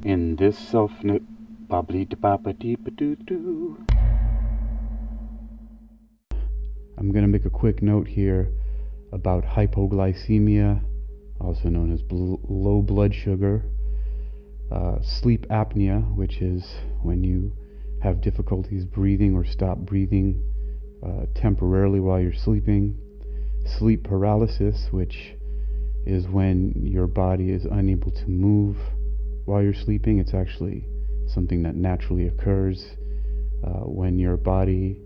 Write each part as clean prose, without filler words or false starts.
In this self-nip bobbly baba deep doo doo. I'm going to make a quick note here about hypoglycemia, also known as low blood sugar, sleep apnea, which is when you have difficulties breathing or stop breathing temporarily while you're sleeping, sleep paralysis, which is when your body is unable to move while you're sleeping. It's actually something that naturally occurs when your body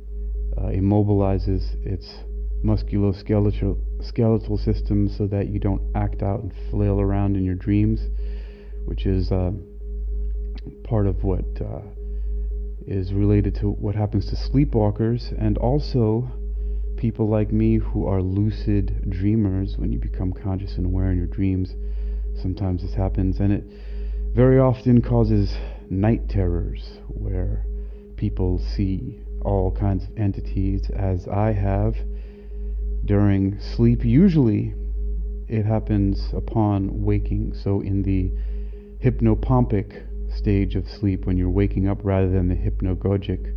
immobilizes its musculoskeletal system so that you don't act out and flail around in your dreams, which is part of what is related to what happens to sleepwalkers, and also people like me who are lucid dreamers. When you become conscious and aware in your dreams, sometimes this happens, and it very often causes night terrors where people see all kinds of entities, as I have during sleep. Usually it happens upon waking, so in the hypnopompic stage of sleep when you're waking up, rather than the hypnagogic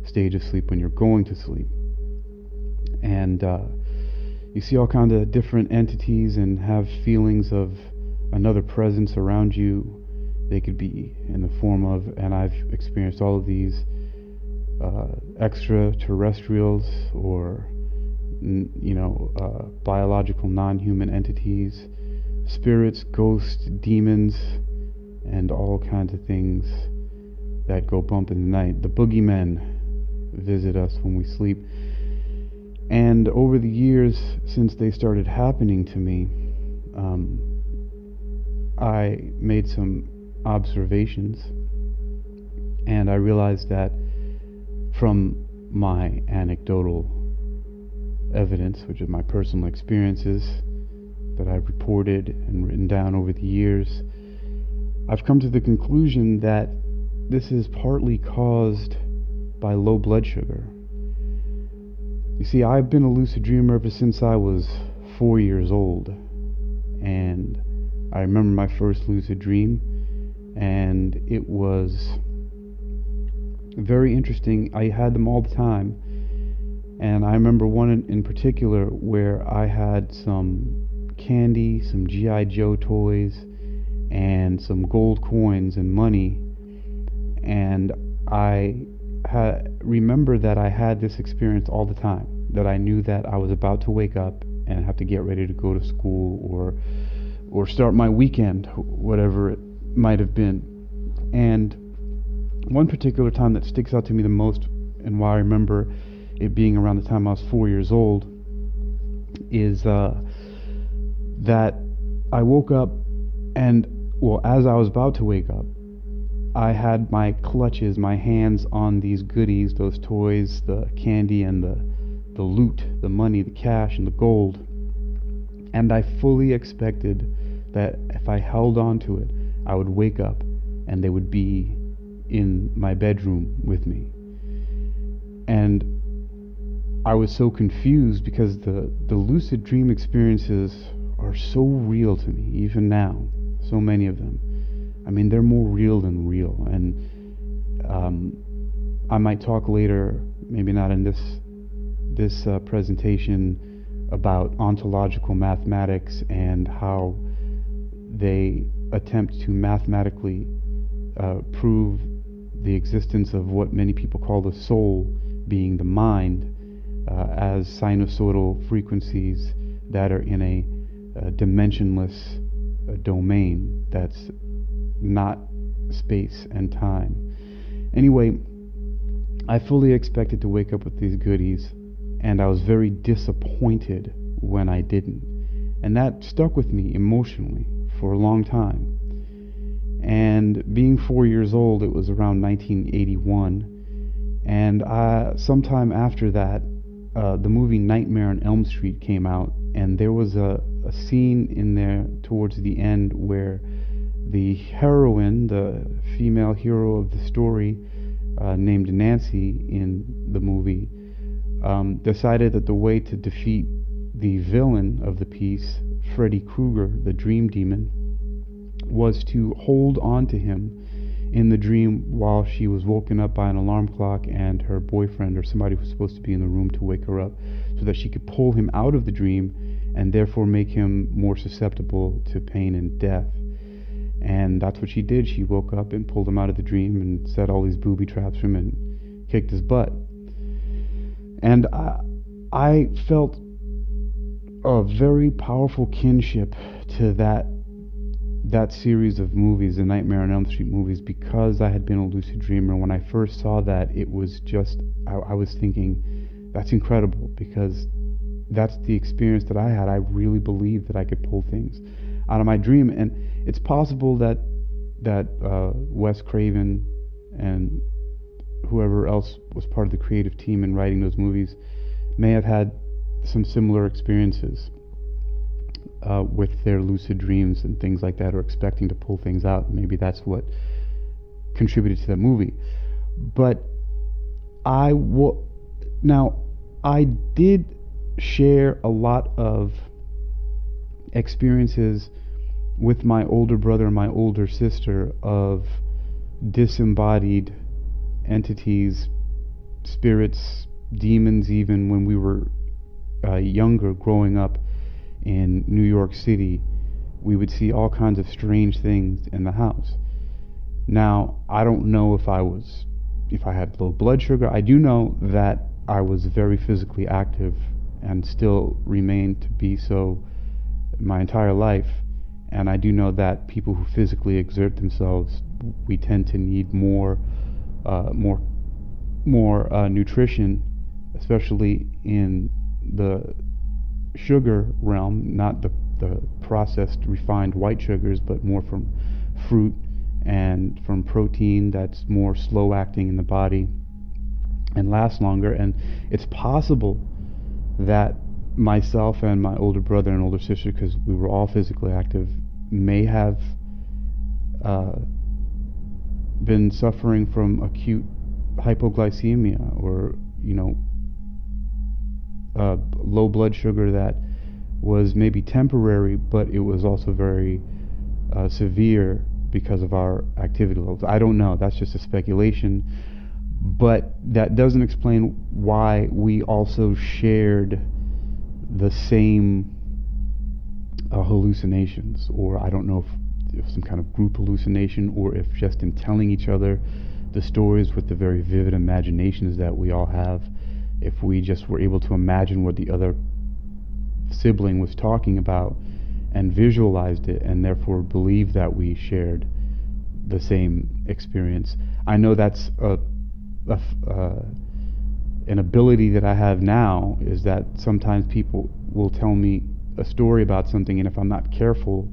stage of sleep when you're going to sleep. And you see all kinds of different entities and have feelings of another presence around you. They could be in the form of, and I've experienced all of these, extraterrestrials or biological non-human entities, spirits, ghosts, demons, and all kinds of things that go bump in the night. The boogeymen visit us when we sleep. And over the years since they started happening to me, I made some observations, and I realized that from my anecdotal evidence, which is my personal experiences that I've reported and written down over the years, I've come to the conclusion that this is partly caused by low blood sugar. You see, I've been a lucid dreamer ever since I was 4 years old, and I remember my first lucid dream, and it was very interesting. I had them all the time, and I remember one in particular where I had some candy, some G.I. Joe toys, and some gold coins and money, and I remember that I had this experience all the time, that I knew that I was about to wake up and have to get ready to go to school or start my weekend, whatever it might have been. And one particular time that sticks out to me the most, and why I remember it being around the time I was 4 years old, is that I woke up, and as I was about to wake up, I had my clutches, my hands on these goodies, those toys, the candy and the loot, the money, the cash and the gold. And I fully expected that if I held on to it, I would wake up and they would be in my bedroom with me. And I was so confused because the lucid dream experiences are so real to me, even now, so many of them. I mean, they're more real than real, and I might talk later, maybe not in this presentation, about ontological mathematics and how they attempt to mathematically prove the existence of what many people call the soul, being the mind, as sinusoidal frequencies that are in a dimensionless domain that's not space and time. Anyway, I fully expected to wake up with these goodies, and I was very disappointed when I didn't. And that stuck with me emotionally for a long time. And being 4 years old, it was around 1981, and sometime after that, the movie Nightmare on Elm Street came out, and there was a scene in there towards the end where the heroine, the female hero of the story, named Nancy in the movie, decided that the way to defeat the villain of the piece, Freddy Krueger, the dream demon, was to hold on to him in the dream while she was woken up by an alarm clock and her boyfriend or somebody who was supposed to be in the room to wake her up, so that she could pull him out of the dream and therefore make him more susceptible to pain and death. And that's what she did. She woke up and pulled him out of the dream and set all these booby traps for him and kicked his butt. And I felt a very powerful kinship to that series of movies, the Nightmare on Elm Street movies, because I had been a lucid dreamer. When I first saw that, it was just, I was thinking, that's incredible, because that's the experience that I had. I really believed that I could pull things out of my dream. And it's possible that Wes Craven and whoever else was part of the creative team in writing those movies may have had some similar experiences with their lucid dreams and things like that, or expecting to pull things out. Maybe that's what contributed to that movie. But I did share a lot of experiences with my older brother and my older sister of disembodied entities, spirits, demons, even when we were younger, growing up in New York City. We would see all kinds of strange things in the house. Now, I don't know if I had low blood sugar. I do know that I was very physically active and still remain to be so my entire life. And I do know that people who physically exert themselves, we tend to need more nutrition, especially in the sugar realm, not the processed refined white sugars, but more from fruit and from protein that's more slow acting in the body and lasts longer. And it's possible that myself and my older brother and older sister, because we were all physically active, may have been suffering from acute hypoglycemia, or low blood sugar that was maybe temporary, but it was also very severe because of our activity levels. I don't know, that's just a speculation, but that doesn't explain why we also shared the same hallucinations, or I don't know if some kind of group hallucination, or if just in telling each other the stories with the very vivid imaginations that we all have, if we just were able to imagine what the other sibling was talking about and visualized it, and therefore believed that we shared the same experience. I know that's an ability that I have now, is that sometimes people will tell me a story about something, and if I'm not careful,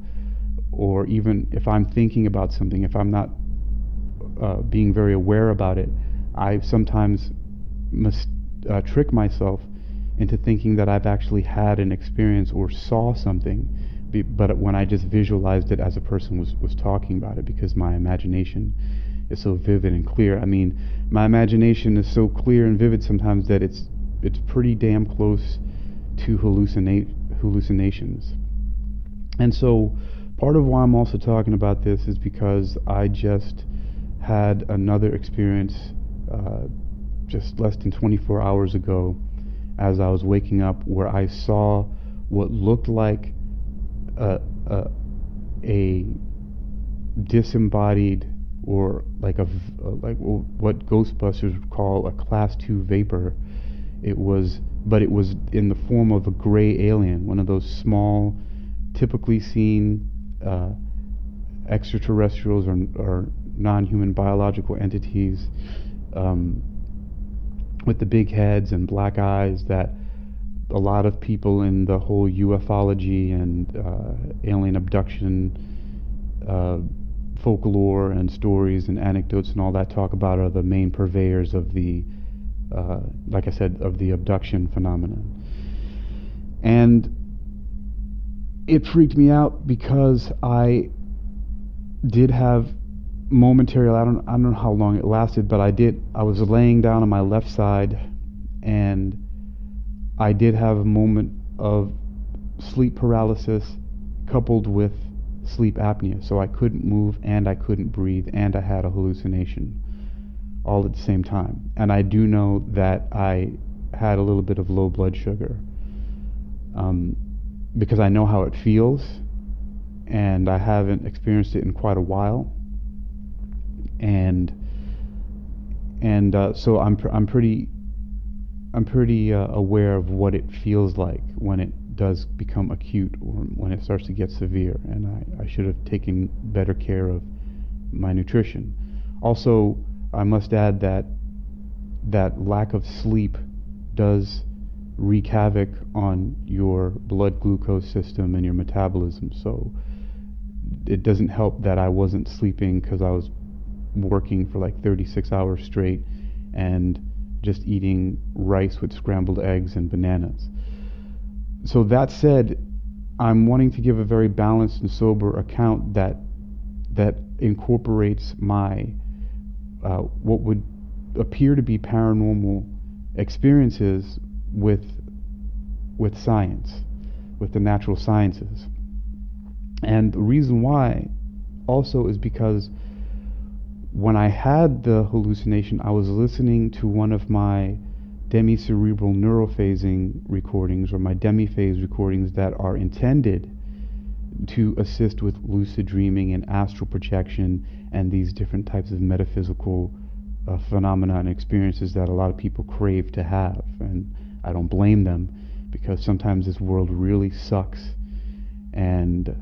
or even if I'm thinking about something, if I'm not being very aware about it, I sometimes must trick myself into thinking that I've actually had an experience or saw something, but when I just visualized it as a person was talking about it, because my imagination is so vivid and clear. I mean, my imagination is so clear and vivid sometimes that it's pretty damn close to hallucinations. And so part of why I'm also talking about this is because I just had another experience just less than 24 hours ago as I was waking up, where I saw what looked like a disembodied, or like what Ghostbusters would call a class 2 vapor. But it was in the form of a gray alien, one of those small, typically seen extraterrestrials or non-human biological entities, with the big heads and black eyes that a lot of people in the whole ufology and alien abduction folklore and stories and anecdotes and all that talk about, are the main purveyors of the like I said, of the abduction phenomenon. And it freaked me out because I did have momentary, I don't know how long it lasted, but I was laying down on my left side, and I did have a moment of sleep paralysis coupled with sleep apnea. So I couldn't move and I couldn't breathe and I had a hallucination all at the same time. And I do know that I had a little bit of low blood sugar, because I know how it feels, and I haven't experienced it in quite a while. And so I'm pretty aware of what it feels like when it does become acute or when it starts to get severe, and I should have taken better care of my nutrition. Also, I must add that lack of sleep does wreak havoc on your blood glucose system and your metabolism. So it doesn't help that I wasn't sleeping because I was working for like 36 hours straight and just eating rice with scrambled eggs and bananas. So that said, I'm wanting to give a very balanced and sober account that incorporates my what would appear to be paranormal experiences with science, with the natural sciences. And the reason why also is because when I had the hallucination, I was listening to one of my demi-cerebral neurophasing recordings, or my demi-phase recordings, that are intended to assist with lucid dreaming and astral projection and these different types of metaphysical phenomena and experiences that a lot of people crave to have. And I don't blame them, because sometimes this world really sucks and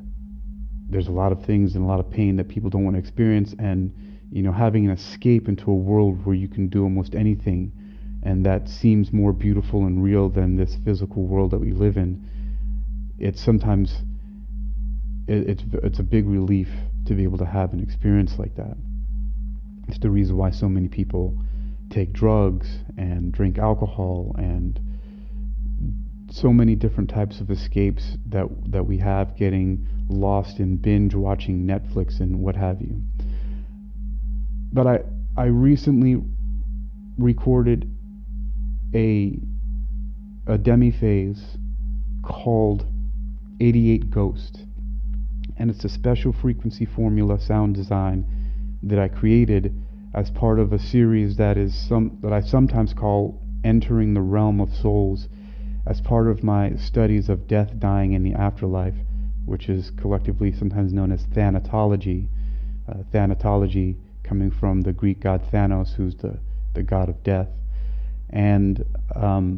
there's a lot of things and a lot of pain that people don't want to experience, and having an escape into a world where you can do almost anything and that seems more beautiful and real than this physical world that we live in, it's sometimes it's a big relief to be able to have an experience like that. It's the reason why so many people take drugs and drink alcohol and so many different types of escapes that we have, getting lost in binge watching Netflix and what have you. But I recently recorded a demi-phase called 88 Ghost, and it's a special frequency formula sound design that I created as part of a series that I sometimes call Entering the Realm of Souls, as part of my studies of death, dying, and the afterlife, which is collectively sometimes known as thanatology. Thanatology coming from the Greek god Thanos, who's the god of death. And I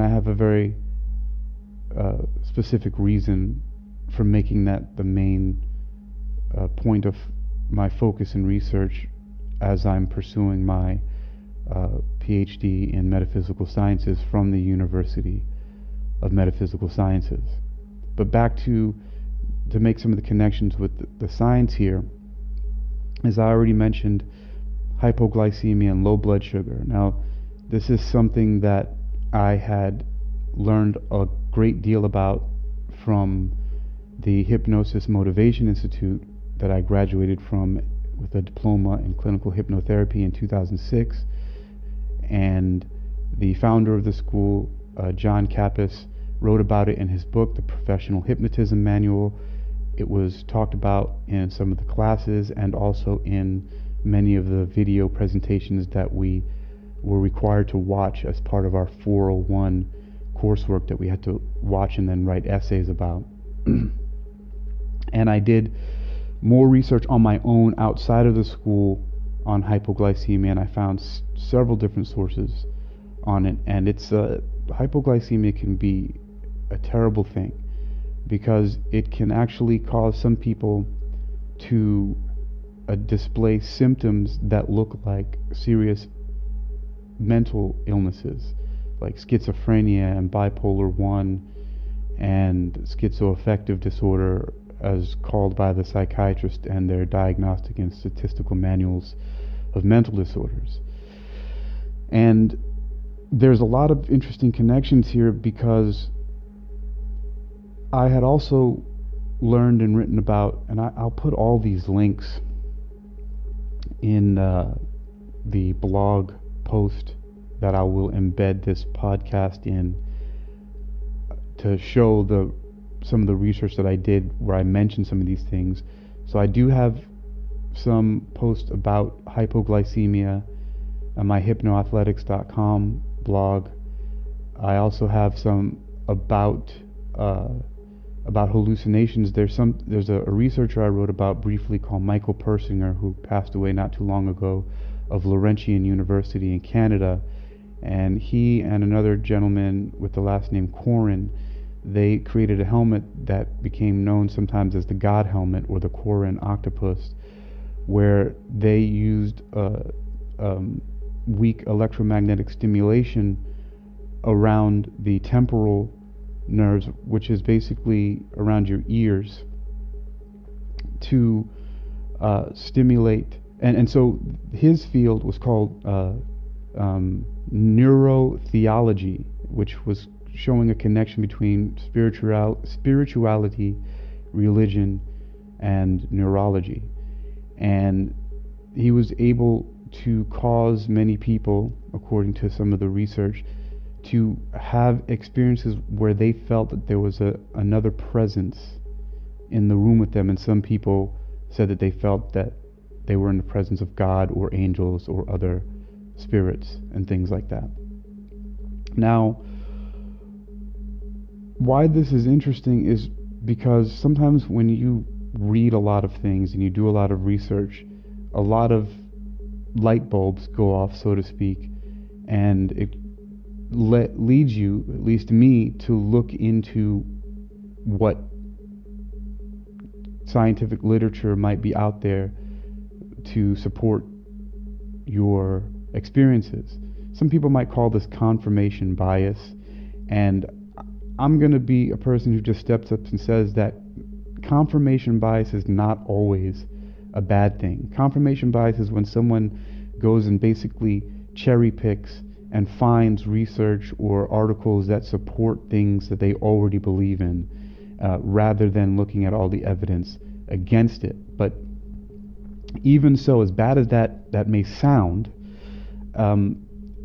have a very specific reason for making that the main point of my focus and research as I'm pursuing my PhD in metaphysical sciences from the University of Metaphysical Sciences. But back to make some of the connections with the science here, as I already mentioned, hypoglycemia and low blood sugar. Now, this is something that I had learned a great deal about from the Hypnosis Motivation Institute that I graduated from with a diploma in clinical hypnotherapy in 2006. And the founder of the school, John Kappas, wrote about it in his book, The Professional Hypnotism Manual. It was talked about in some of the classes and also in many of the video presentations that we were required to watch as part of our 401 coursework that we had to watch and then write essays about. And I did more research on my own outside of the school on hypoglycemia, and I found several different sources on it. And it's hypoglycemia can be a terrible thing, because it can actually cause some people to display symptoms that look like serious mental illnesses, like schizophrenia and bipolar 1 and schizoaffective disorder, as called by the psychiatrist and their diagnostic and statistical manuals of mental disorders. And there's a lot of interesting connections here, because I had also learned and written about, and I'll put all these links in the blog post that I will embed this podcast in, to show some of the research that I did where I mentioned some of these things. So I do have some posts about hypoglycemia on my hypnoathletics.com blog. I also have some about hallucinations. There's a researcher I wrote about briefly called Michael Persinger, who passed away not too long ago, of Laurentian University in Canada, and he and another gentleman with the last name Corin, they created a helmet that became known sometimes as the God helmet or the Corin octopus, where they used weak electromagnetic stimulation around the temporal nerves, which is basically around your ears, to stimulate. And so his field was called neurotheology, which was showing a connection between spirituality, religion, and neurology. And he was able to cause many people, according to some of the research, to have experiences where they felt that there was another presence in the room with them. And some people said that they felt that they were in the presence of God or angels or other spirits and things like that. Now, why this is interesting is because sometimes when you read a lot of things and you do a lot of research, a lot of light bulbs go off, so to speak, and it leads you, at least me, to look into what scientific literature might be out there to support your experiences. Some people might call this confirmation bias, and I'm going to be a person who just steps up and says that confirmation bias is not always a bad thing. Confirmation bias is when someone goes and basically cherry picks and finds research or articles that support things that they already believe in, rather than looking at all the evidence against it. But even so, as bad as that may sound,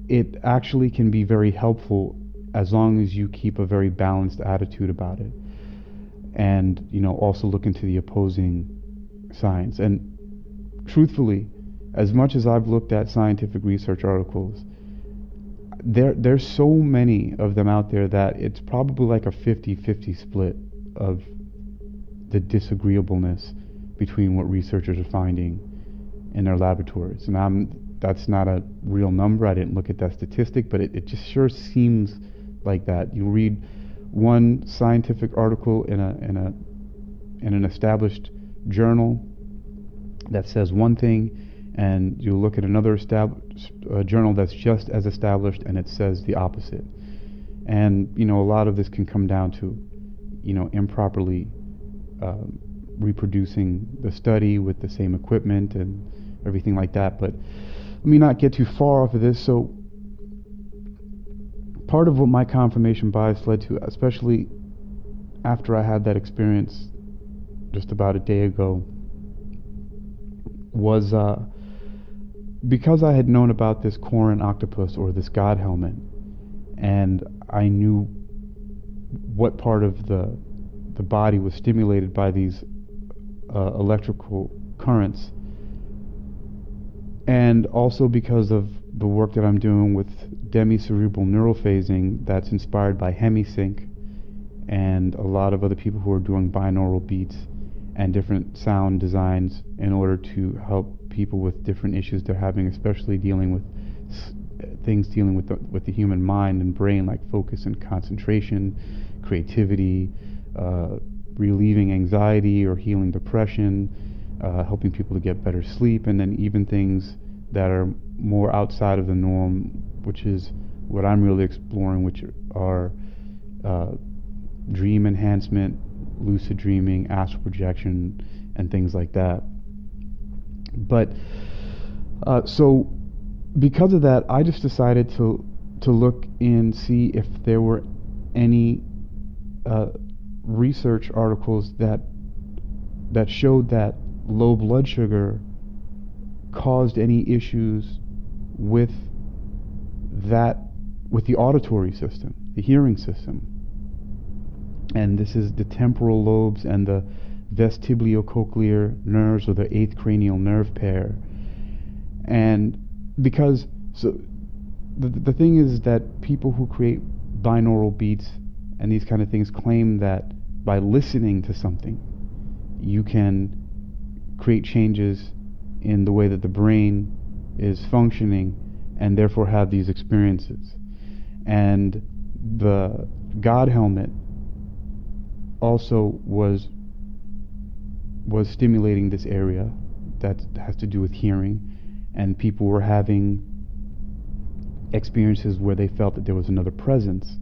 it actually can be very helpful as long as you keep a very balanced attitude about it, and also look into the opposing science. And truthfully, as much as I've looked at scientific research articles, there's so many of them out there that it's probably like a 50-50 split of the disagreeableness between what researchers are finding in their laboratories. And that's not a real number. I didn't look at that statistic, but it just sure seems like that. You read one scientific article in an established journal that says one thing, and you look at another journal that's just as established and it says the opposite. And a lot of this can come down to improperly reproducing the study with the same equipment and everything like that. But let me not get too far off of this. So part of what my confirmation bias led to, especially after I had that experience just about a day ago, was because I had known about this Corin octopus or this God helmet, and I knew what part of the body was stimulated by these electrical currents, and also because of the work that I'm doing with demi-cerebral neural phasing that's inspired by hemisync and a lot of other people who are doing binaural beats and different sound designs in order to help people with different issues they're having, especially dealing with things dealing with the human mind and brain, like focus and concentration, creativity, relieving anxiety or healing depression, helping people to get better sleep, and then even things that are more outside of the norm, which is what I'm really exploring, which are dream enhancement, lucid dreaming, astral projection, and things like that. But so because of that, I just decided to look and see if there were any research articles that showed that low blood sugar caused any issues with the auditory system, the hearing system. and this is the temporal lobes and the vestibulocochlear nerves, or the eighth cranial nerve pair. And because the thing is that people who create binaural beats and these kind of things claim that by listening to something you can create changes in the way that the brain is functioning and therefore have these experiences. And the God helmet also was stimulating this area that has to do with hearing, and people were having experiences where they felt that there was another presence.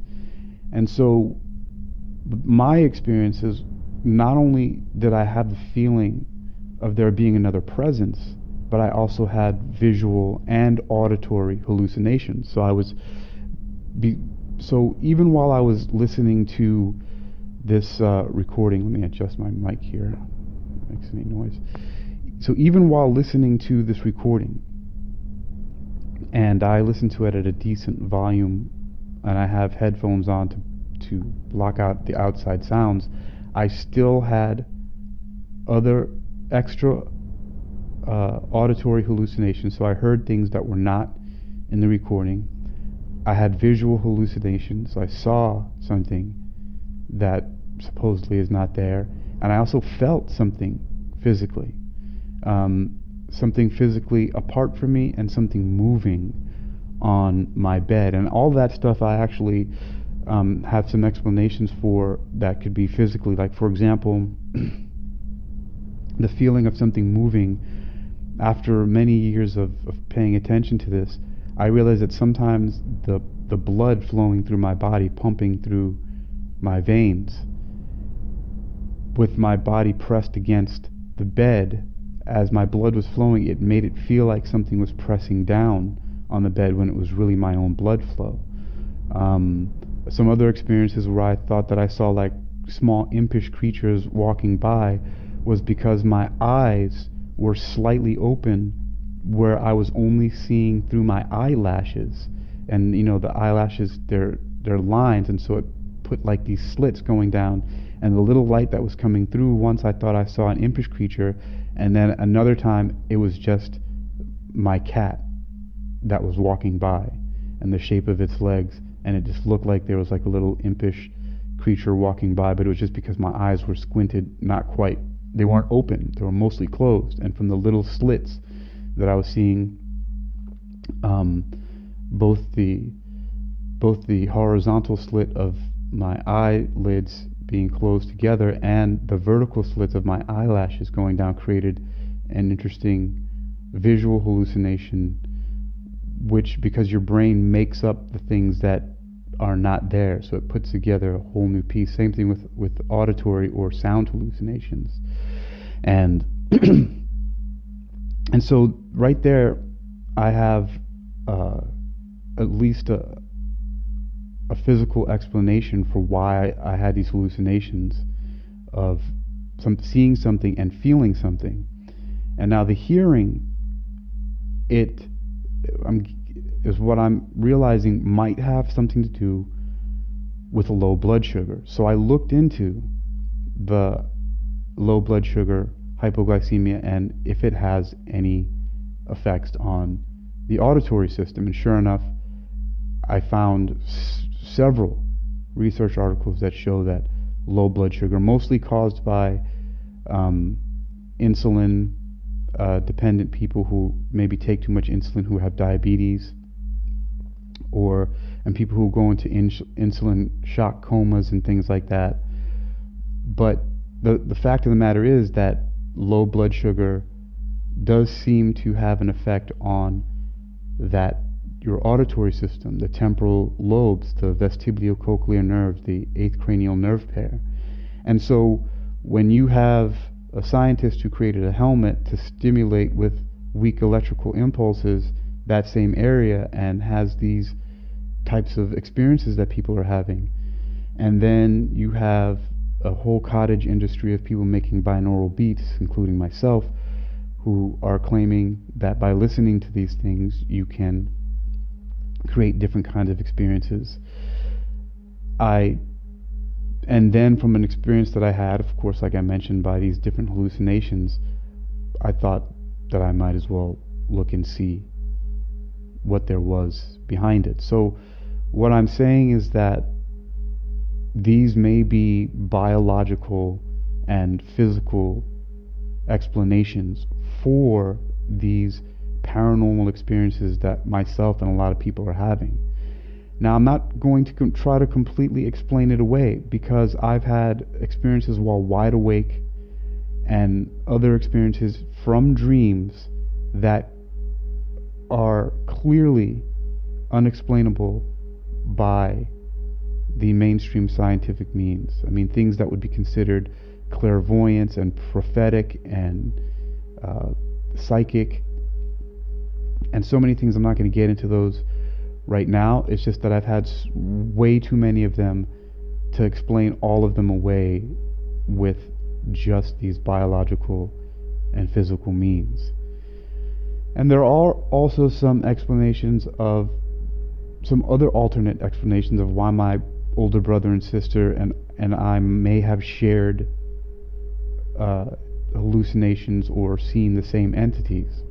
And so my experiences, not only did I have the feeling of there being another presence, but I also had visual and auditory hallucinations. So even while I was listening to this recording, let me adjust my mic here, makes any noise. So even while listening to this recording, and I listened to it at a decent volume, and I have headphones on to block out the outside sounds, I still had other extra auditory hallucinations. So I heard things that were not in the recording. I had visual hallucinations. I saw something that supposedly is not there, and I also felt something physically. Something physically apart from me, and something moving on my bed. And all that stuff I actually have some explanations for that could be physically. Like, for example, the feeling of something moving. After many years of paying attention to this, I realized that sometimes the blood flowing through my body, pumping through my veins, with my body pressed against the bed, as my blood was flowing, it made it feel like something was pressing down on the bed when it was really my own blood flow. Some other experiences where I thought that I saw like small impish creatures walking by was because my eyes were slightly open, where I was only seeing through my eyelashes. And you know, the eyelashes, they're lines, and so it put like these slits going down, and the little light that was coming through, once I thought I saw an impish creature, and then another time it was just my cat that was walking by, and the shape of its legs, and it just looked like there was like a little impish creature walking by, but it was just because my eyes were squinted, not quite, they weren't open, they were mostly closed, and from the little slits that I was seeing, both the horizontal slit of my eyelids being closed together and the vertical slits of my eyelashes going down created an interesting visual hallucination, which, because your brain makes up the things that are not there, so it puts together a whole new piece. Same thing with auditory or sound hallucinations. And and so right there I have at least a physical explanation for why I had these hallucinations of seeing something and feeling something. And now the hearing, is what I'm realizing might have something to do with a low blood sugar. So I looked into the low blood sugar, hypoglycemia, and if it has any effects on the auditory system. And sure enough, I found several research articles that show that low blood sugar, mostly caused by insulin dependent people who maybe take too much insulin, who have diabetes, and people who go into insulin shock comas and things like that. But the fact of the matter is that low blood sugar does seem to have an effect on your auditory system, the temporal lobes, the vestibulocochlear nerves, the eighth cranial nerve pair. And so when you have a scientist who created a helmet to stimulate with weak electrical impulses that same area, and has these types of experiences that people are having, and then you have a whole cottage industry of people making binaural beats, including myself, who are claiming that by listening to these things you can create different kinds of experiences. I And then from an experience that I had, of course, like I mentioned, by these different hallucinations, I thought that I might as well look and see what there was behind it. So what I'm saying is that these may be biological and physical explanations for these paranormal experiences that myself and a lot of people are having. Now, I'm not going to try to completely explain it away, because I've had experiences while wide awake and other experiences from dreams that are clearly unexplainable by the mainstream scientific means. I mean, things that would be considered clairvoyance and prophetic and psychic, and so many things. I'm not going to get into those right now. It's just that I've had way too many of them to explain all of them away with just these biological and physical means. And there are also some explanations of some other alternate explanations of why my older brother and sister and I may have shared hallucinations or seen the same entities.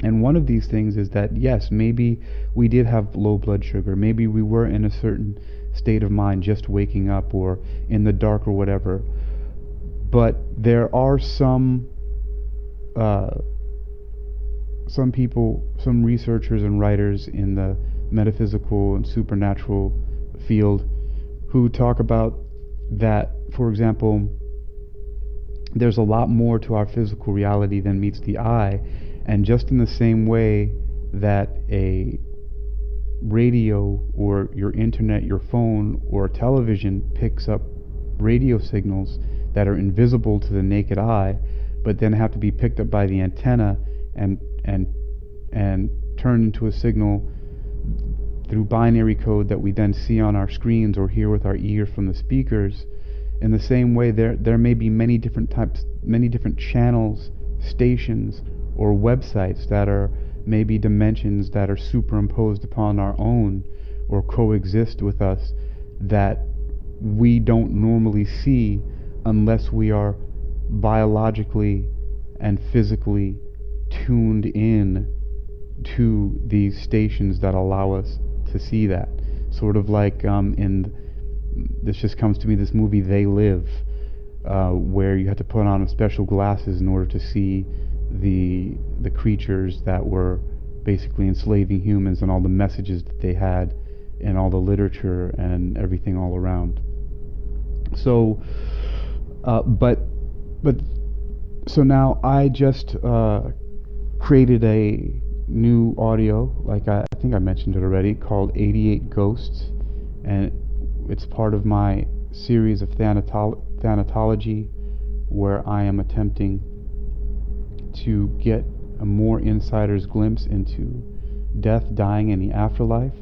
And one of these things is that, yes, maybe we did have low blood sugar. Maybe we were in a certain state of mind, just waking up or in the dark or whatever. But there are some people, some researchers and writers in the metaphysical and supernatural field who talk about that, for example, there's a lot more to our physical reality than meets the eye. And just in the same way that a radio or your internet, your phone or television picks up radio signals that are invisible to the naked eye, but then have to be picked up by the antenna and turned into a signal through binary code that we then see on our screens or hear with our ears from the speakers. In the same way, there may be many different channels, stations, or websites that are maybe dimensions that are superimposed upon our own or coexist with us that we don't normally see unless we are biologically and physically tuned in to these stations that allow us to see that. Sort of like this just comes to me, this movie They Live, where you had to put on special glasses in order to see the creatures that were basically enslaving humans and all the messages that they had and all the literature and everything all around. So so now I just created a new audio, like I think I mentioned it already, called 88 Ghosts, and it's part of my series of thanatology, where I am attempting to get a more insider's glimpse into death, dying, and the afterlife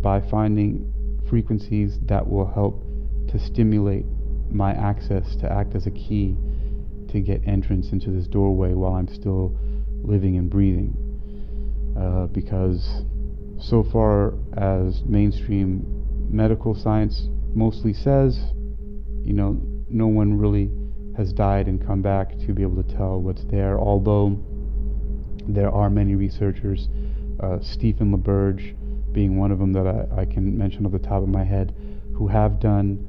by finding frequencies that will help to stimulate my access to act as a key to get entrance into this doorway while I'm still living and breathing. Because so far as mainstream medical science mostly says, no one really has died and come back to be able to tell what's there, although there are many researchers, Stephen LaBerge being one of them that I can mention off the top of my head, who have done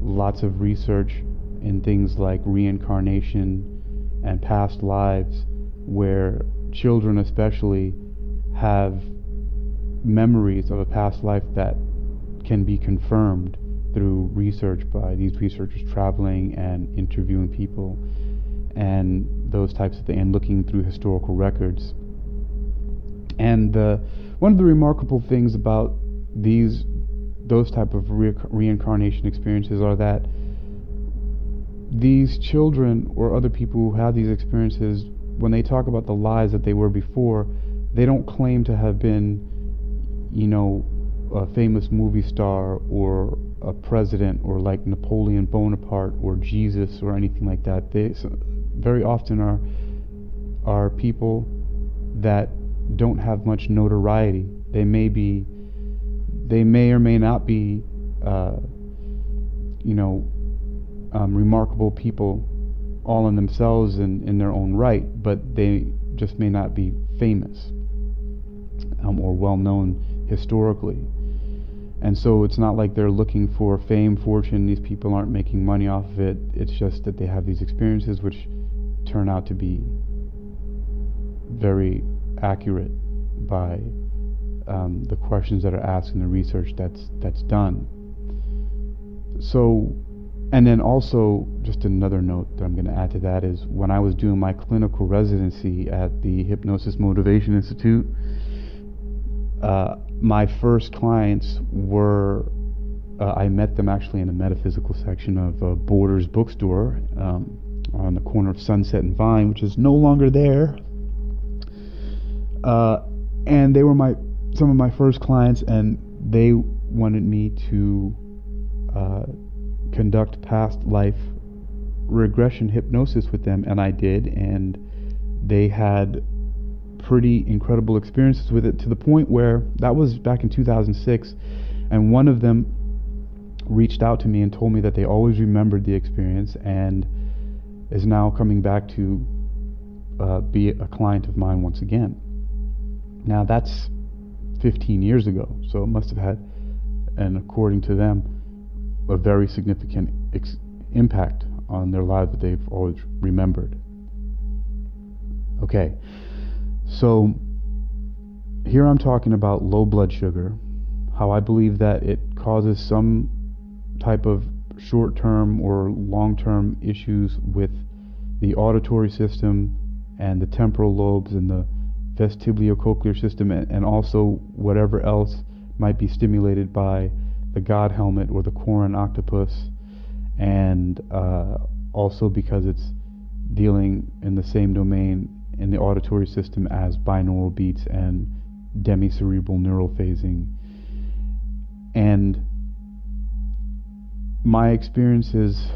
lots of research in things like reincarnation and past lives, where children especially have memories of a past life that can be confirmed through research by these researchers traveling and interviewing people and those types of things, and looking through historical records. And one of the remarkable things about those type of reincarnation experiences are that these children or other people who have these experiences, when they talk about the lives that they were before, they don't claim to have been, a famous movie star or a president or like Napoleon Bonaparte or Jesus or anything like that. They very often are people that don't have much notoriety. They may or may not be remarkable people all in themselves and in their own right, but they just may not be famous or well known historically. And so it's not like they're looking for fame, fortune. These people aren't making money off of it. It's just that they have these experiences which turn out to be very accurate by the questions that are asked and the research that's done. So, and then also, just another note that I'm going to add to that is when I was doing my clinical residency at the Hypnosis Motivation Institute, my first clients were, I met them actually in a metaphysical section of Borders bookstore on the corner of Sunset and Vine, which is no longer there. And they were some of my first clients, and they wanted me to conduct past life regression hypnosis with them, and I did, and they had pretty incredible experiences with it, to the point where that was back in 2006, and one of them reached out to me and told me that they always remembered the experience and is now coming back to be a client of mine once again. Now that's 15 years ago, so it must have had, and according to them, a very significant impact on their lives that they've always remembered. Okay, so here I'm talking about low blood sugar, how I believe that it causes some type of short-term or long-term issues with the auditory system and the temporal lobes and the vestibulocochlear system, and also whatever else might be stimulated by the God helmet or the Corin octopus, and also because it's dealing in the same domain in the auditory system as binaural beats and demicerebral neural phasing. And my experiences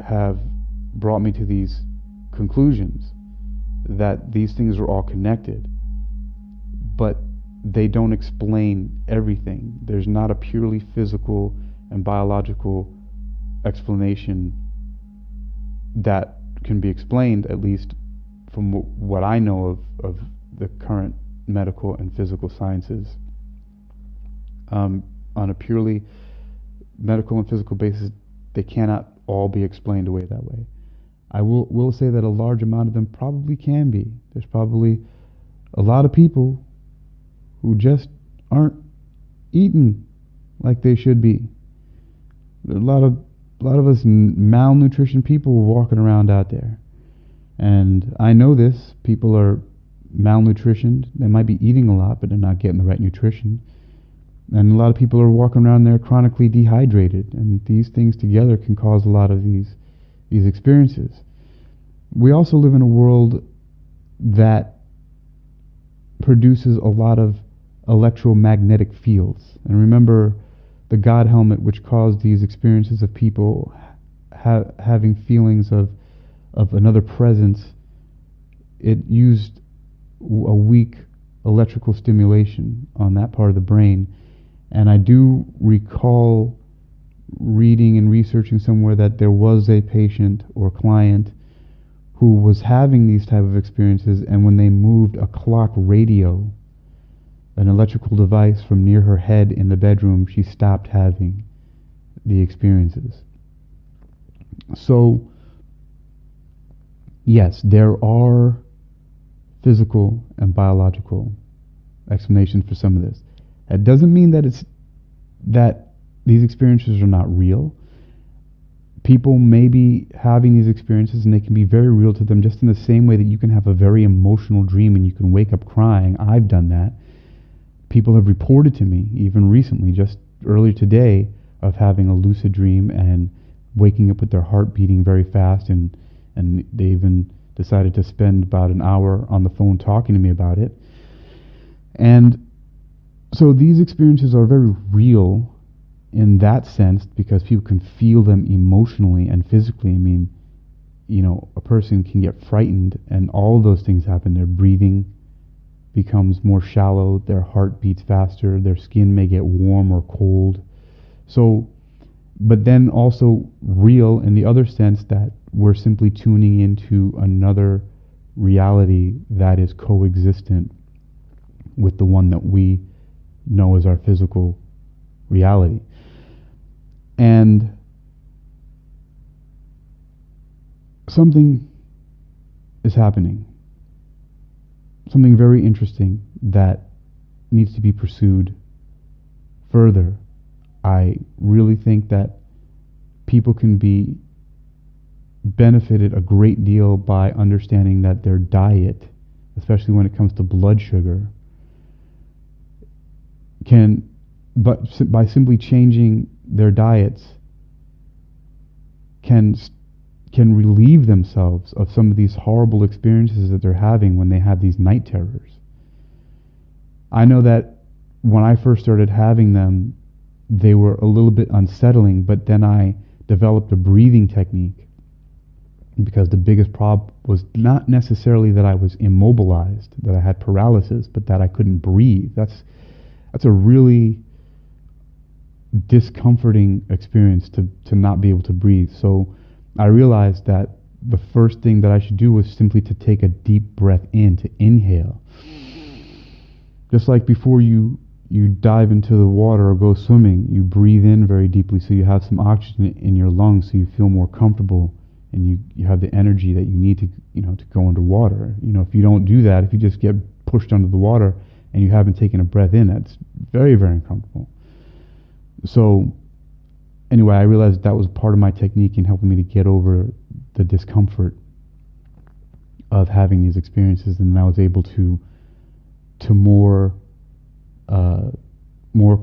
have brought me to these conclusions that these things are all connected, but they don't explain everything. There's not a purely physical and biological explanation that can be explained, at least from what I know of the current medical and physical sciences. On a purely medical and physical basis, they cannot all be explained away that way. I will say that a large amount of them probably can be. There's probably a lot of people who just aren't eating like they should be. There's a lot of us malnutrition people walking around out there. And I know this. People are malnutritioned. They might be eating a lot, but they're not getting the right nutrition. And a lot of people are walking around there chronically dehydrated. And these things together can cause a lot of these experiences. We also live in a world that produces a lot of electromagnetic fields. And remember the God helmet, which caused these experiences of people having feelings of another presence. It used a weak electrical stimulation on that part of the brain. And I do recall reading and researching somewhere that there was a patient or client who was having these type of experiences, and when they moved a clock radio, an electrical device, from near her head in the bedroom, she stopped having the experiences. So yes, there are physical and biological explanations for some of this. That doesn't mean that these experiences are not real. People may be having these experiences and they can be very real to them, just in the same way that you can have a very emotional dream and you can wake up crying. I've done that. People have reported to me, even recently, just earlier today, of having a lucid dream and waking up with their heart beating very fast, and they even decided to spend about an hour on the phone talking to me about it. And so these experiences are very real in that sense, because people can feel them emotionally and physically. I mean, a person can get frightened and all of those things happen. Their breathing becomes more shallow, their heart beats faster, their skin may get warm or cold. So but then also real in the other sense that we're simply tuning into another reality that is coexistent with the one that we know as our physical reality. And something is happening, something very interesting that needs to be pursued further. I really think that people can be benefited a great deal by understanding that their diet, especially when it comes to blood sugar, can, but by simply changing their diets, can relieve themselves of some of these horrible experiences that they're having when they have these night terrors. I know that when I first started having them, they were a little bit unsettling, but then I developed a breathing technique, because the biggest problem was not necessarily that I was immobilized, that I had paralysis, but that I couldn't breathe. That's a really discomforting experience to not be able to breathe. So I realized that the first thing that I should do was simply to take a deep breath in, to inhale. Just like before you dive into the water or go swimming, you breathe in very deeply so you have some oxygen in your lungs, so you feel more comfortable and you have the energy that you need to to go underwater. If you don't do that, if you just get pushed under the water and you haven't taken a breath in, that's very, very uncomfortable. So anyway, I realized that was part of my technique in helping me to get over the discomfort of having these experiences, and then I was able to more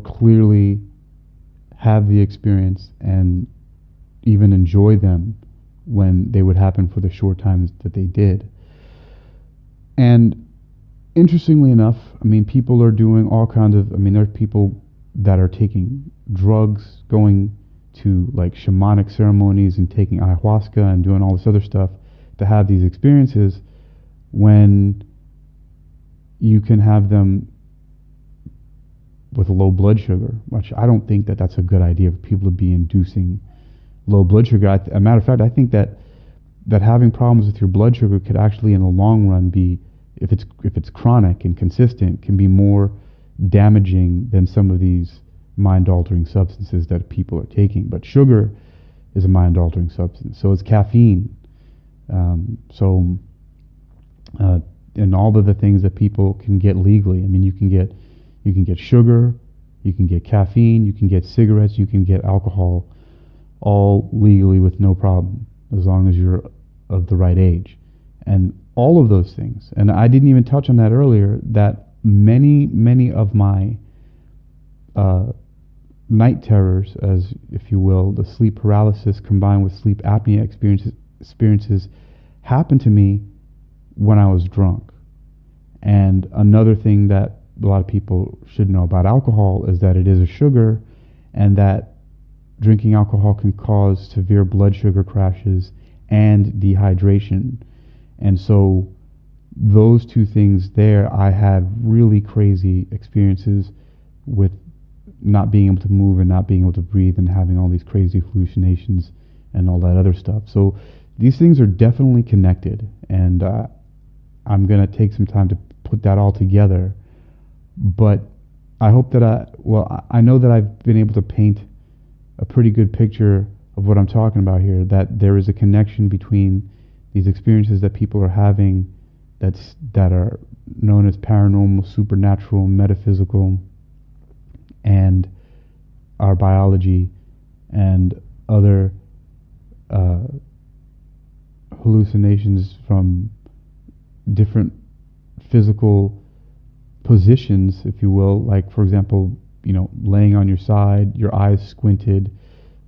clearly have the experience and even enjoy them when they would happen for the short times that they did. And interestingly enough, people are doing all kinds of, there are people that are taking drugs, going to like shamanic ceremonies and taking ayahuasca and doing all this other stuff to have these experiences, when you can have them with low blood sugar, which I don't think that that's a good idea for people to be inducing low blood sugar. As a matter of fact, I think that having problems with your blood sugar could actually in the long run be, if it's chronic and consistent, can be more damaging than some of these mind-altering substances that people are taking. But sugar is a mind-altering substance. So is caffeine. And all of the things that people can get legally. You can get sugar, you can get caffeine, you can get cigarettes, you can get alcohol, all legally with no problem, as long as you're of the right age. And all of those things, and I didn't even touch on that earlier, that many of my night terrors, as if you will, the sleep paralysis combined with sleep apnea experiences happened to me when I was drunk. And another thing that a lot of people should know about alcohol is that it is a sugar, and that drinking alcohol can cause severe blood sugar crashes and dehydration. And so those two things there, I had really crazy experiences with not being able to move and not being able to breathe and having all these crazy hallucinations and all that other stuff. So these things are definitely connected, and I'm going to take some time to put that all together. But I hope that I know that I've been able to paint a pretty good picture of what I'm talking about here, that there is a connection between these experiences that people are having that are known as paranormal, supernatural, metaphysical, and our biology and other hallucinations from different physical positions, if you will, like, for example, laying on your side, your eyes squinted,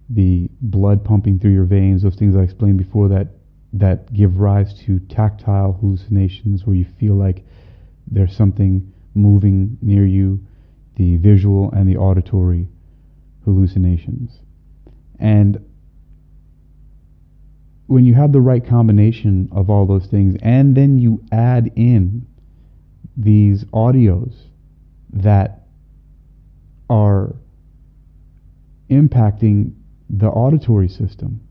the blood pumping through your veins, those things I explained before that give rise to tactile hallucinations, where you feel like there's something moving near you, the visual and the auditory hallucinations. And when you have the right combination of all those things, and then you add in these audios that are impacting the auditory system.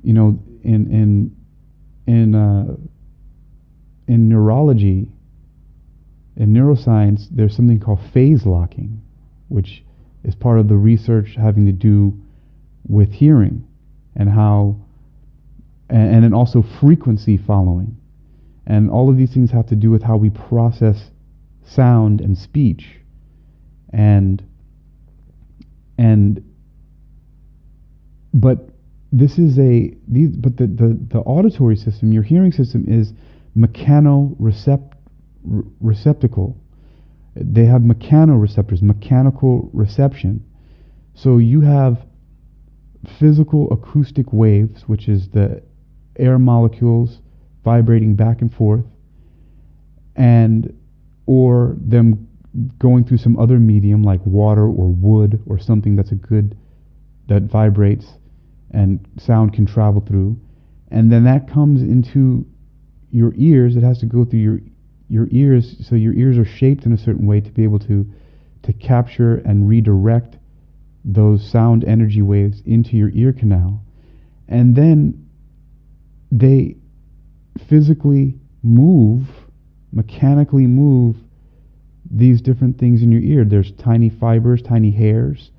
You know, in neurology, in neuroscience, there's something called phase locking, which is part of the research having to do with hearing and how, and then also frequency following. And all of these things have to do with how we process sound and speech. But this is but the auditory system, your hearing system, is receptacle. They have mechanoreceptors, mechanical reception. So you have physical acoustic waves, which is the air molecules vibrating back and forth, or them going through some other medium like water or wood or something that vibrates and sound can travel through, and then that comes into your ears. It has to go through your ears, so your ears are shaped in a certain way to be able to capture and redirect those sound energy waves into your ear canal, and then they physically mechanically move these different things in your ear. There's tiny fibers, tiny hairs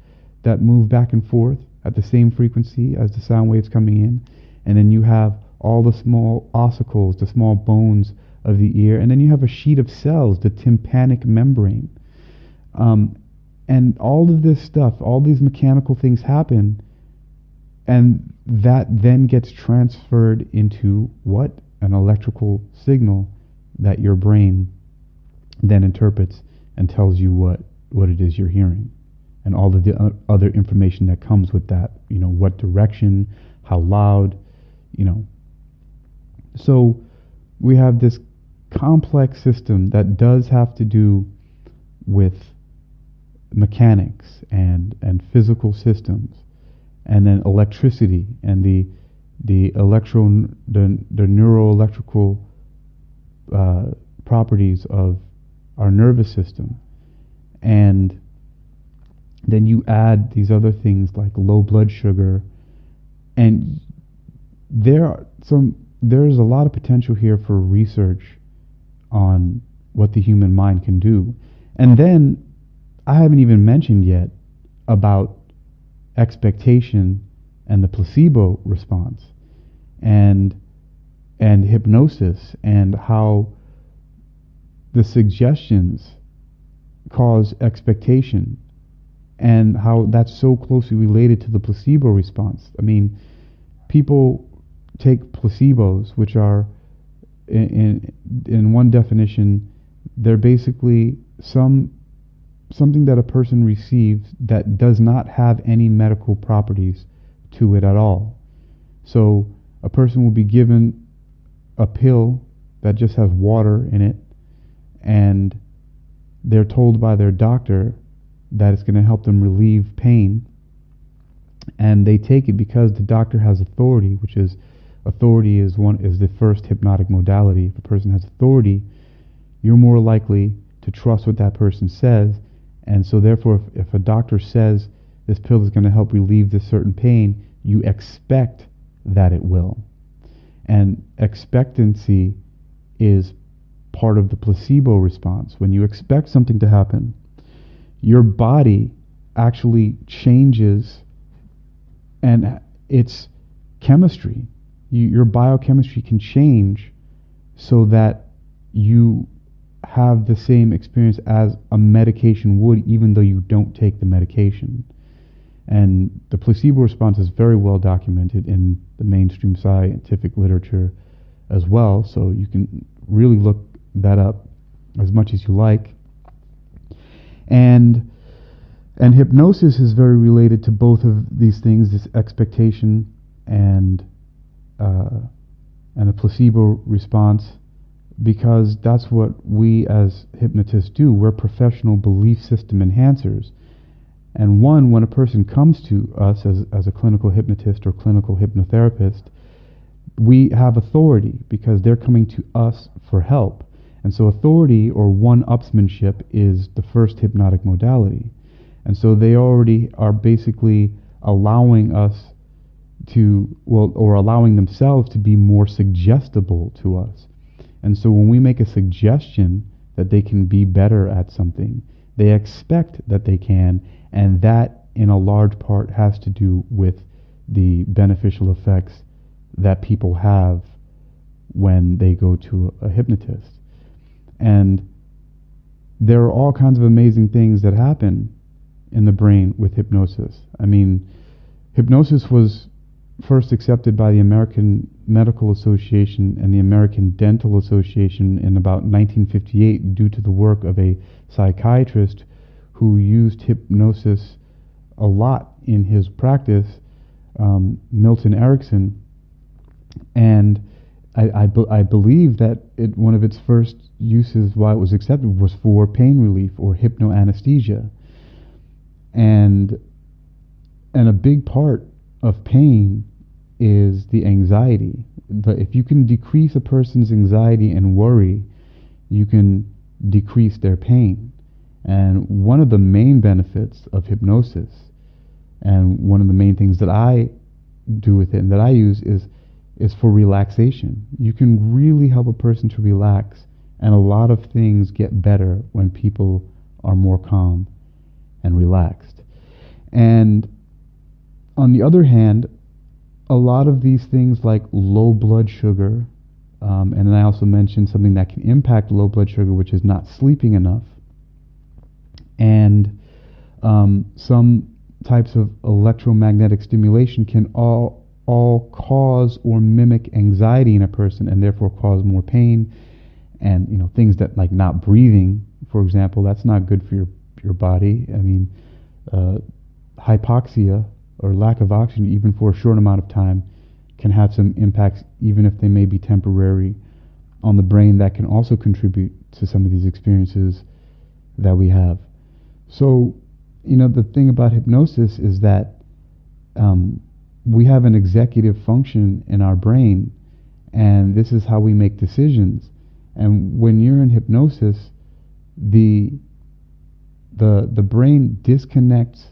that move back and forth at the same frequency as the sound waves coming in, and then you have all the small ossicles, the small bones of the ear, and then you have a sheet of cells, the tympanic membrane. And all of this stuff, all these mechanical things happen, and that then gets transferred into what? An electrical signal that your brain then interprets and tells you what it is you're hearing, and all of the other information that comes with that. You know, what direction, how loud, you know. So we have this complex system that does have to do with mechanics and physical systems, and then electricity and the neuroelectrical properties of our nervous system. And then you add these other things like low blood sugar, and there's a lot of potential here for research on what the human mind can do. And then I haven't even mentioned yet about expectation and the placebo response, and hypnosis, and how the suggestions cause expectation, and how that's so closely related to the placebo response. I mean, people take placebos, which are, in one definition, they're basically something that a person receives that does not have any medical properties to it at all. So a person will be given a pill that just has water in it, and they're told by their doctor that it's going to help them relieve pain, and they take it because the doctor has authority, which is the first hypnotic modality. If a person has authority, you're more likely to trust what that person says, and so therefore if a doctor says this pill is going to help relieve this certain pain, you expect that it will. And expectancy is part of the placebo response. When you expect something to happen, your body actually changes, and its chemistry, your biochemistry can change so that you have the same experience as a medication would, even though you don't take the medication. And the placebo response is very well documented in the mainstream scientific literature as well, so you can really look that up as much as you like. And hypnosis is very related to both of these things, this expectation and a placebo response, because that's what we as hypnotists do. We're professional belief system enhancers. And when a person comes to us as a clinical hypnotist or clinical hypnotherapist, we have authority because they're coming to us for help. And so authority, or one-upsmanship, is the first hypnotic modality. And so they already are basically allowing us to, well, or allowing themselves to be more suggestible to us. And so when we make a suggestion that they can be better at something, they expect that they can, and that in a large part has to do with the beneficial effects that people have when they go to a hypnotist. And there are all kinds of amazing things that happen in the brain with hypnosis. I mean, hypnosis was first accepted by the American Medical Association and the American Dental Association in about 1958 due to the work of a psychiatrist who used hypnosis a lot in his practice, Milton Erickson. And I believe that one of its first uses, why it was accepted, was for pain relief or hypnoanesthesia. And a big part of pain is the anxiety. But if you can decrease a person's anxiety and worry, you can decrease their pain. And one of the main benefits of hypnosis, and one of the main things that I do with it and that I use, is for relaxation. You can really help a person to relax, and a lot of things get better when people are more calm and relaxed. And on the other hand, a lot of these things like low blood sugar, and then I also mentioned something that can impact low blood sugar, which is not sleeping enough, and some types of electromagnetic stimulation can all cause or mimic anxiety in a person, and therefore cause more pain. And things that, like not breathing, for example, that's not good for your body. I mean, hypoxia or lack of oxygen, even for a short amount of time, can have some impacts, even if they may be temporary, on the brain, that can also contribute to some of these experiences that we have. So, the thing about hypnosis is that we have an executive function in our brain, and this is how we make decisions. And when you're in hypnosis, the brain disconnects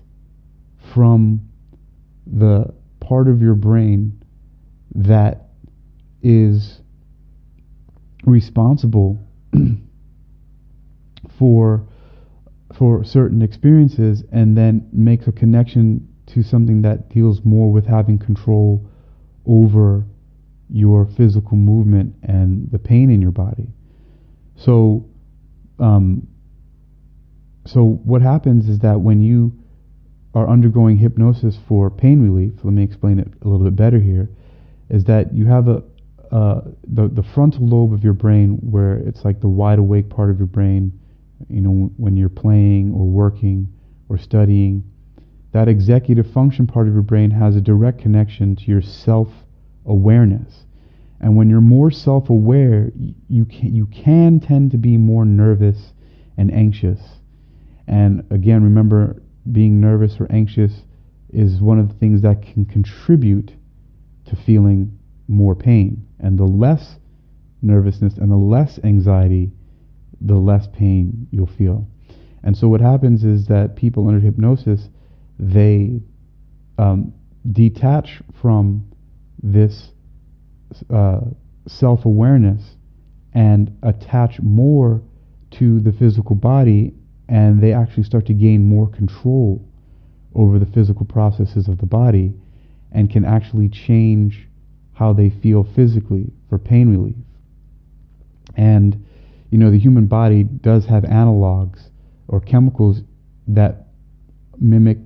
from the part of your brain that is responsible for certain experiences, and then makes a connection to something that deals more with having control over your physical movement and the pain in your body. So what happens is that when you are undergoing hypnosis for pain relief, let me explain it a little bit better here, is that you have the frontal lobe of your brain, where it's like the wide awake part of your brain, when you're playing or working or studying. That executive function part of your brain has a direct connection to your self-awareness. And when you're more self-aware, you can tend to be more nervous and anxious. And again, remember, being nervous or anxious is one of the things that can contribute to feeling more pain. And the less nervousness and the less anxiety, the less pain you'll feel. And so what happens is that people under hypnosis, they detach from this self-awareness and attach more to the physical body, and they actually start to gain more control over the physical processes of the body, and can actually change how they feel physically for pain relief. And the human body does have analogs or chemicals that mimic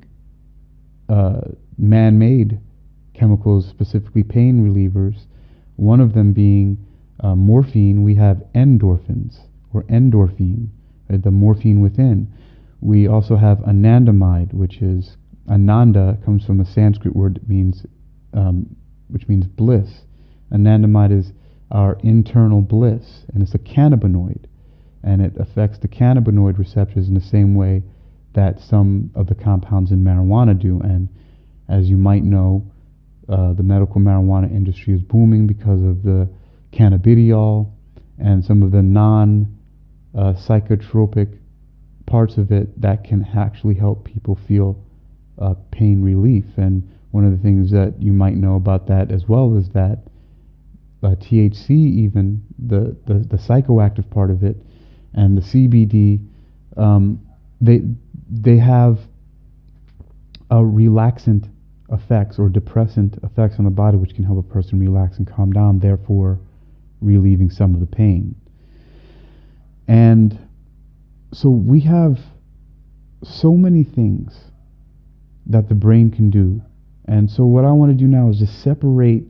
man-made chemicals, specifically pain relievers. One of them being morphine. We have endorphins or endorphine, right, the morphine within. We also have anandamide, which is ananda, comes from a Sanskrit word that means which means bliss. Anandamide is our internal bliss, and it's a cannabinoid, and it affects the cannabinoid receptors in the same way that some of the compounds in marijuana do. And as you might know, the medical marijuana industry is booming because of the cannabidiol and some of the non-psychotropic parts of it that can actually help people feel pain relief. And one of the things that you might know about that as well is that THC, even the psychoactive part of it, and the CBD, they have relaxant effects or depressant effects on the body, which can help a person relax and calm down, therefore relieving some of the pain. And so we have so many things that the brain can do. And so what I want to do now is just separate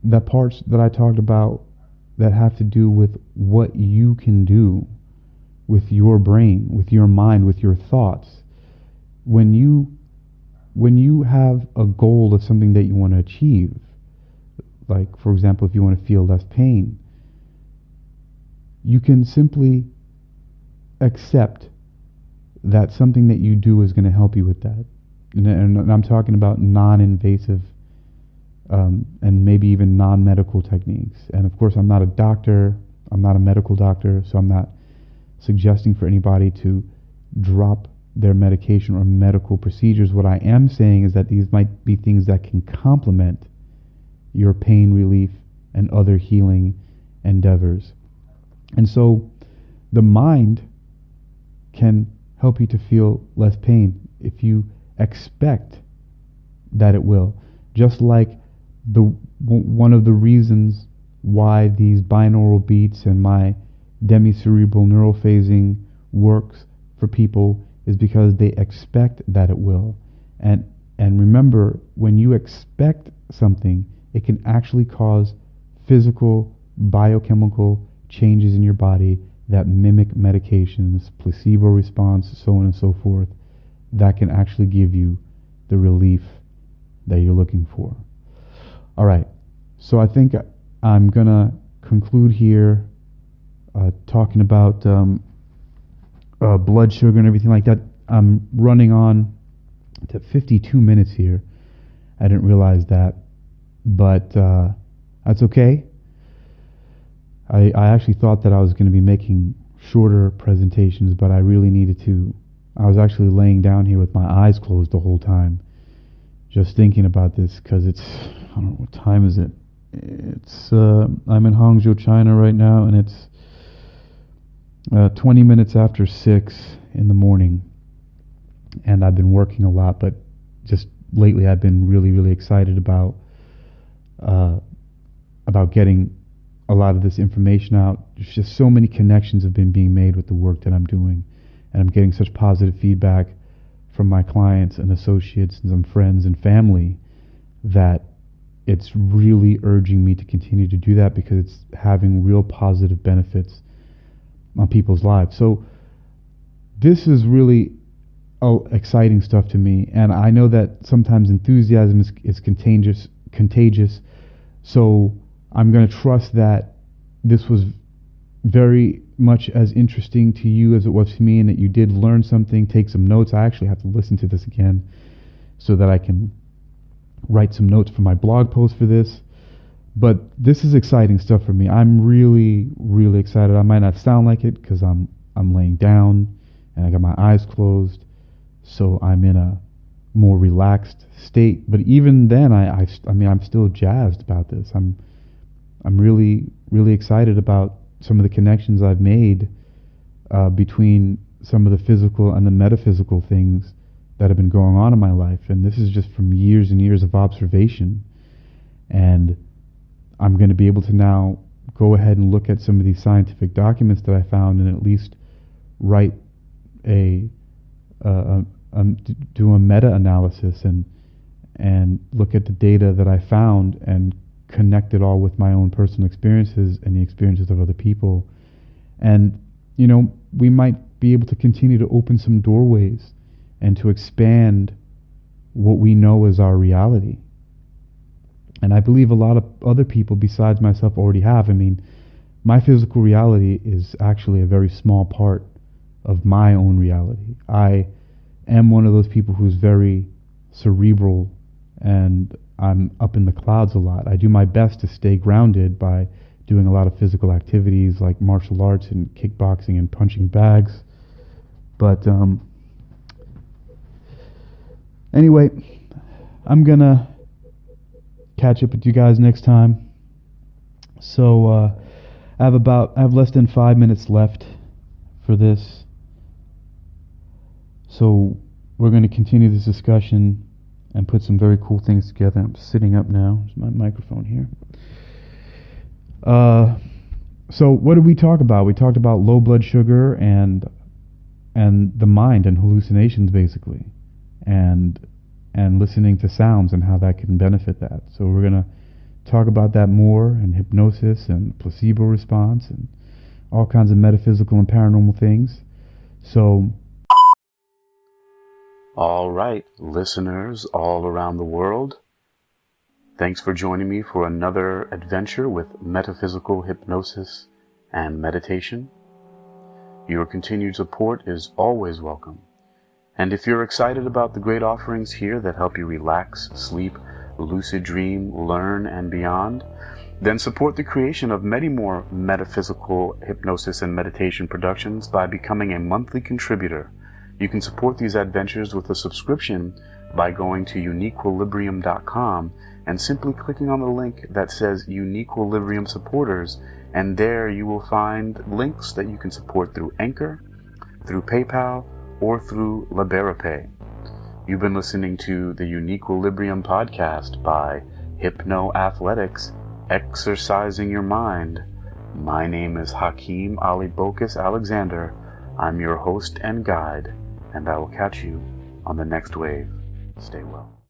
the parts that I talked about that have to do with what you can do with your brain, with your mind, with your thoughts. When you have a goal of something that you want to achieve, like for example, if you want to feel less pain, you can simply accept that something that you do is going to help you with that. And I'm talking about non-invasive and maybe even non-medical techniques. And of course, I'm not a doctor, I'm not a medical doctor, so I'm not suggesting for anybody to drop their medication or medical procedures. What I am saying is that these might be things that can complement your pain relief and other healing endeavors. And so the mind can help you to feel less pain if you expect that it will. Just like one of the reasons why these binaural beats and my demi-cerebral neural phasing works for people is because they expect that it will. And remember, when you expect something, it can actually cause physical, biochemical changes in your body that mimic medications, placebo response, so on and so forth, that can actually give you the relief that you're looking for. All right, so I think I'm going to conclude here talking about blood sugar and everything like that. I'm running on to 52 minutes here. I didn't realize that, but that's okay. I actually thought that I was going to be making shorter presentations, but I really needed to. I was actually laying down here with my eyes closed the whole time, just thinking about this, because it's, I don't know, what time is it? It's, I'm in Hangzhou, China right now, and it's 20 minutes after 6 in the morning. And I've been working a lot, but just lately I've been really, really excited about getting a lot of this information out. There's just so many connections have been being made with the work that I'm doing, and I'm getting such positive feedback from my clients and associates and some friends and family that it's really urging me to continue to do that, because it's having real positive benefits on people's lives. So this is really exciting stuff to me, and I know that sometimes enthusiasm is contagious. So I'm going to trust that this was very much as interesting to you as it was to me, and that you did learn something, take some notes. I actually have to listen to this again so that I can write some notes for my blog post for this. But this is exciting stuff for me. I'm really, really excited. I might not sound like it because I'm laying down and I got my eyes closed, so I'm in a more relaxed state. But even then, I mean, I'm still jazzed about this. I'm really, really excited about some of the connections I've made between some of the physical and the metaphysical things that have been going on in my life. And this is just from years and years of observation. And I'm going to be able to now go ahead and look at some of these scientific documents that I found, and at least write do a meta-analysis and look at the data that I found and connect it all with my own personal experiences and the experiences of other people. And, you know, we might be able to continue to open some doorways and to expand what we know as our reality. And I believe a lot of other people besides myself already have. I mean, my physical reality is actually a very small part of my own reality. I am one of those people who's very cerebral, and I'm up in the clouds a lot. I do my best to stay grounded by doing a lot of physical activities like martial arts and kickboxing and punching bags. But Anyway, I'm gonna catch up with you guys next time. So I have less than 5 minutes left for this. So we're going to continue this discussion and put some very cool things together. I'm sitting up now. There's my microphone here. So what did we talk about? We talked about low blood sugar and the mind and hallucinations, basically, and listening to sounds and how that can benefit that. So we're going to talk about that more, and hypnosis and placebo response and all kinds of metaphysical and paranormal things. So, all right, listeners all around the world, thanks for joining me for another adventure with metaphysical hypnosis and meditation. Your continued support is always welcome. And if you're excited about the great offerings here that help you relax, sleep, lucid dream, learn, and beyond, then support the creation of many more metaphysical hypnosis and meditation productions by becoming a monthly contributor. You can support these adventures with a subscription by going to uniquequilibrium.com and simply clicking on the link that says Uniquequilibrium Supporters, and there you will find links that you can support through Anchor, through PayPal, or through Liberapay. You've been listening to the Uniquequilibrium podcast by Hypno Athletics, exercising your mind. My name is Hakeem Ali Bokus Alexander. I'm your host and guide, and I will catch you on the next wave. Stay well.